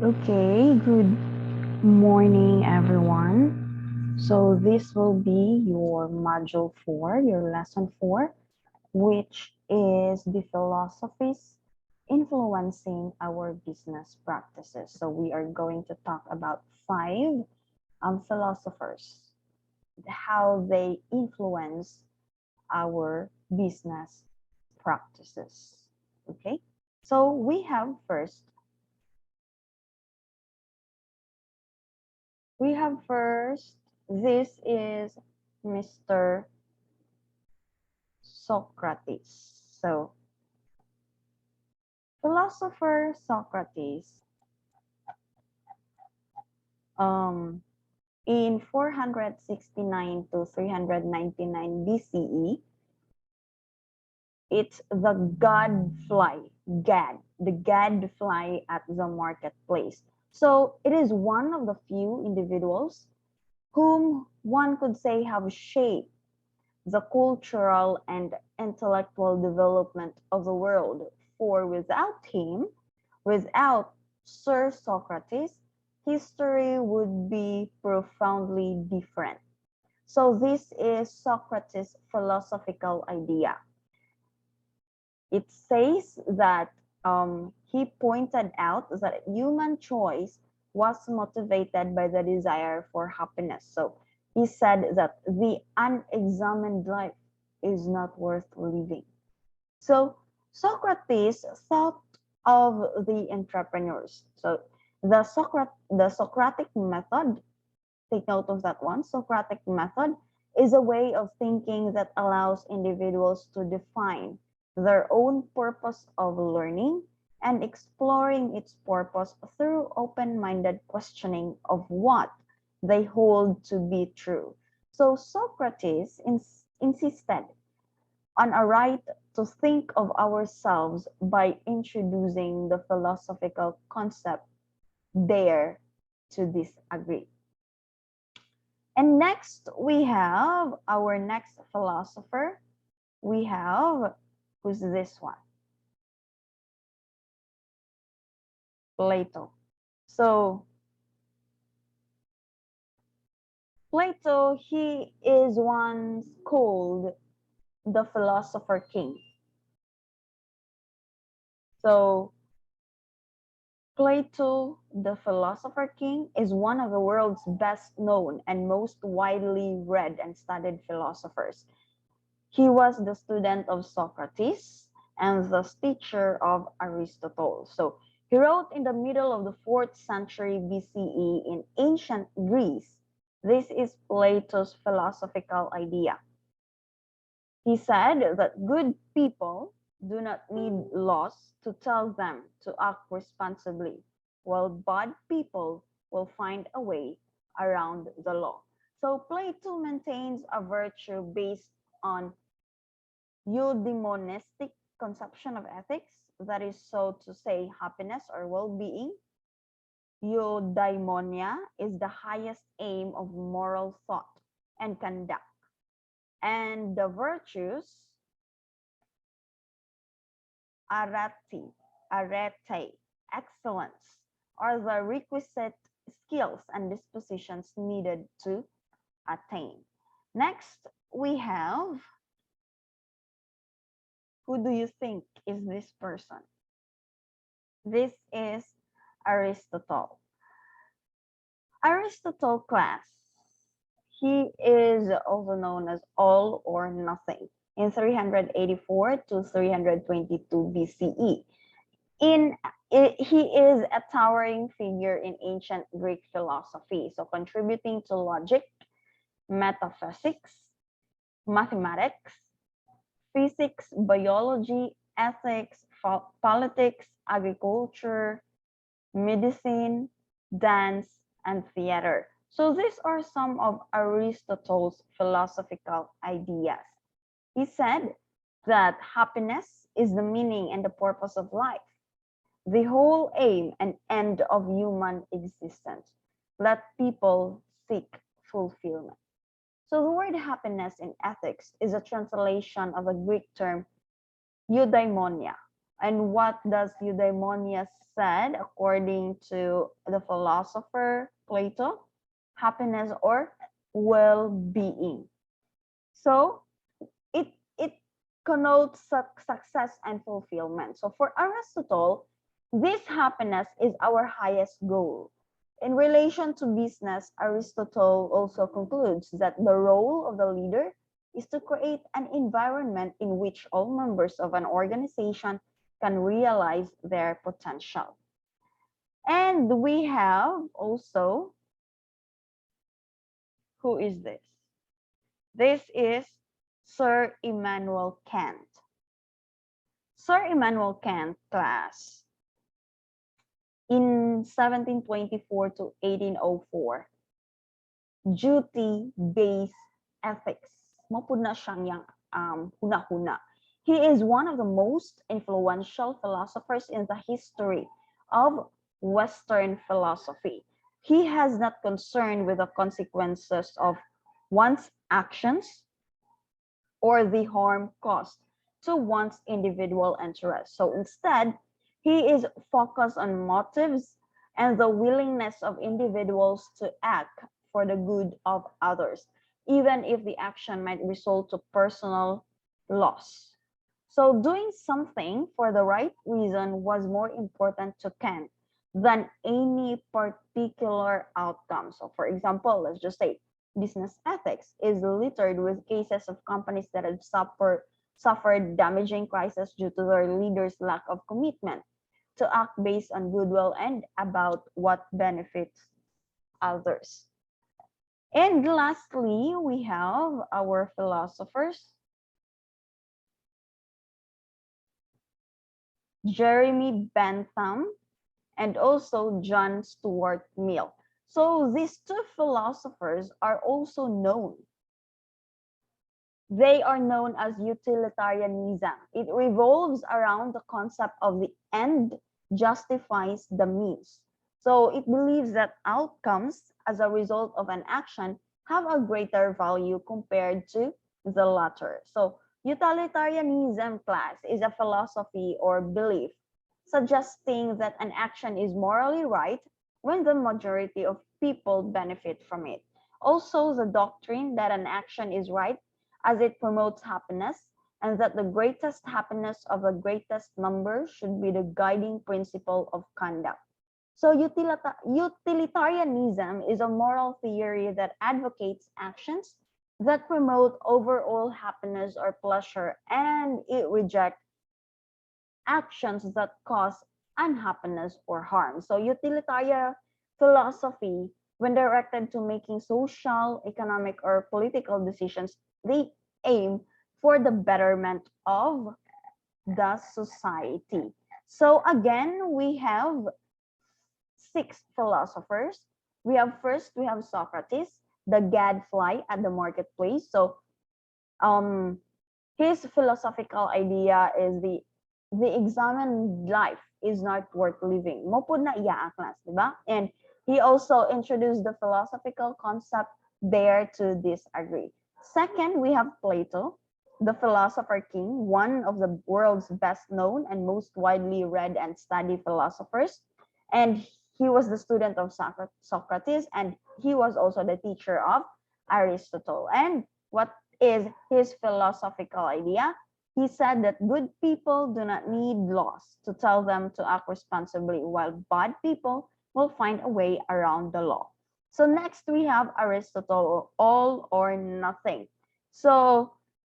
Okay, good morning, everyone. So, this will be your module 4, your lesson 4, which is the philosophies influencing our business practices. So, we are going to talk about five philosophers, how they influence our business practices. Okay, so we have first, this is Mr. Socrates. So, philosopher Socrates, um, in 469 to 399 BCE, it's the the gadfly at the marketplace. So, it is one of the few individuals whom one could say have shaped the cultural and intellectual development of the world. For without Sir Socrates, history would be profoundly different. So this is Socrates' philosophical idea. It says that he pointed out that human choice was motivated by the desire for happiness. So he said that the unexamined life is not worth living. So Socrates thought of the entrepreneurs. So the Socratic method, take note of that one. Socratic method is a way of thinking that allows individuals to define their own purpose of learning and exploring its purpose through open-minded questioning of what they hold to be true. So Socrates insisted on a right to think of ourselves by introducing the philosophical concept dare to disagree. And next, we have our next philosopher. We have, who's this one? Plato. So, Plato, he is once called the philosopher king. So, Plato, the philosopher king, is one of the world's best known and most widely read and studied philosophers. He was the student of Socrates and the teacher of Aristotle. So he wrote in the middle of the 4th century BCE in ancient Greece. This is Plato's philosophical idea. He said that good people do not need laws to tell them to act responsibly, while bad people will find a way around the law. So Plato maintains a virtue based on eudaimonistic conception of ethics, that is so to say happiness or well-being. Eudaimonia is the highest aim of moral thought and conduct. And the virtues, arete, excellence, are the requisite skills and dispositions needed to attain. Next, we have, who do you think is this person? This is Aristotle. Aristotle class, he is also known as all or nothing in 384 to 322 BCE. He is a towering figure in ancient Greek philosophy, so contributing to logic, metaphysics, mathematics, physics, biology, ethics, politics, agriculture, medicine, dance, and theater. So these are some of Aristotle's philosophical ideas. He said that happiness is the meaning and the purpose of life, the whole aim and end of human existence. Let people seek fulfillment. So the word happiness in ethics is a translation of a Greek term eudaimonia, And what does eudaimonia said according to the philosopher Plato? Happiness or well-being. So it connotes success and fulfillment. So for Aristotle, this happiness is our highest goal. In relation to business, Aristotle also concludes that the role of the leader is to create an environment in which all members of an organization can realize their potential. And we have also, who is this? This is Sir Immanuel Kant. Sir Immanuel Kant, class, in 1724 to 1804, duty-based ethics. Mapud na siyang yang huna-huna. He is one of the most influential philosophers in the history of Western philosophy. He has not concerned with the consequences of one's actions or the harm caused to one's individual interests. So instead, he is focused on motives and the willingness of individuals to act for the good of others, even if the action might result to personal loss. So doing something for the right reason was more important to Kant than any particular outcome. So for example, let's just say business ethics is littered with cases of companies that had suffered damaging crises due to their leaders' lack of commitment to act based on goodwill and about what benefits others. And lastly, we have our philosophers, Jeremy Bentham and also John Stuart Mill. So these two philosophers are also known. They are known as utilitarianism. It revolves around the concept of the end justifies the means. So it believes that outcomes as a result of an action have a greater value compared to the latter. So utilitarianism, class, is a philosophy or belief suggesting that an action is morally right when the majority of people benefit from it. Also, the doctrine that an action is right as it promotes happiness, and that the greatest happiness of the greatest number should be the guiding principle of conduct. So utilitarianism is a moral theory that advocates actions that promote overall happiness or pleasure, and it rejects actions that cause unhappiness or harm. So utilitarian philosophy, when directed to making social, economic, or political decisions, they aim for the betterment of the society. So again, we have 6 philosophers. We have Socrates, the gadfly at the marketplace. So his philosophical idea is the examined life is not worth living. Mopud na iya class, diba? And he also introduced the philosophical concept dare to disagree. Second, we have Plato, the philosopher king, one of the world's best known and most widely read and studied philosophers. And he was the student of Socrates, and he was also the teacher of Aristotle. And what is his philosophical idea? He said that good people do not need laws to tell them to act responsibly, while bad people will find a way around the law. So next we have Aristotle, all or nothing. So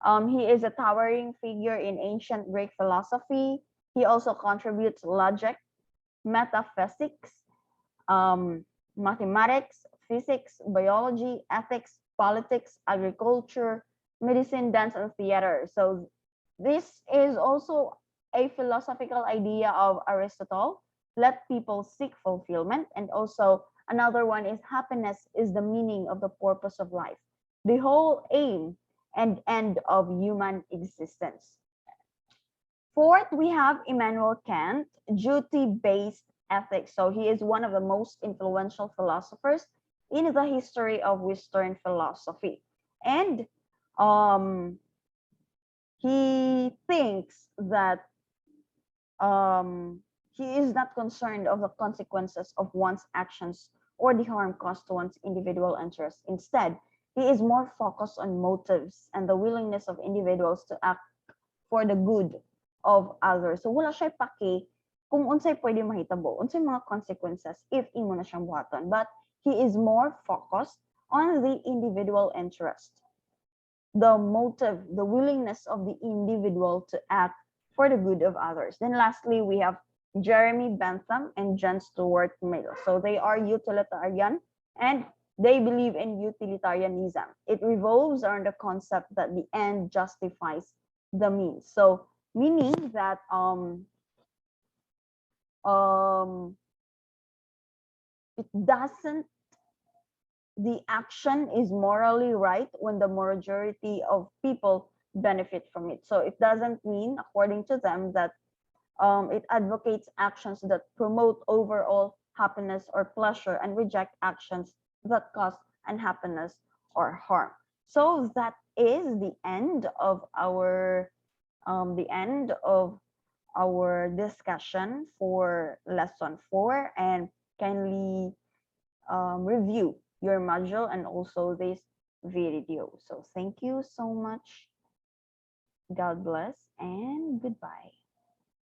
he is a towering figure in ancient Greek philosophy. He also contributes logic, metaphysics, mathematics, physics, biology, ethics, politics, agriculture, medicine, dance, and theater. So this is also a philosophical idea of Aristotle. Let people seek fulfillment. And also another one is happiness is the meaning of the purpose of life, the whole aim and end of human existence. Fourth, we have Immanuel Kant, duty-based ethics. So he is one of the most influential philosophers in the history of Western philosophy. And he thinks that he is not concerned of the consequences of one's actions or the harm caused to one's individual interests. Instead, he is more focused on motives and the willingness of individuals to act for the good of others. So wala siya paki kung unsay pwede mahitabo, unsay mga consequences if imo na siyang buhaton. But he is more focused on the individual interest, the motive, the willingness of the individual to act for the good of others. Then lastly, we have Jeremy Bentham and John Stuart Mill. So they are utilitarian and they believe in utilitarianism. It revolves around the concept that the end justifies the means. So meaning that it doesn't, the action is morally right when the majority of people benefit from it. So it doesn't mean, according to them, that it advocates actions that promote overall happiness or pleasure and reject actions that cause unhappiness or harm. So that is the end of our discussion for lesson 4, and kindly review your module and also this video. So thank you so much. God bless and goodbye.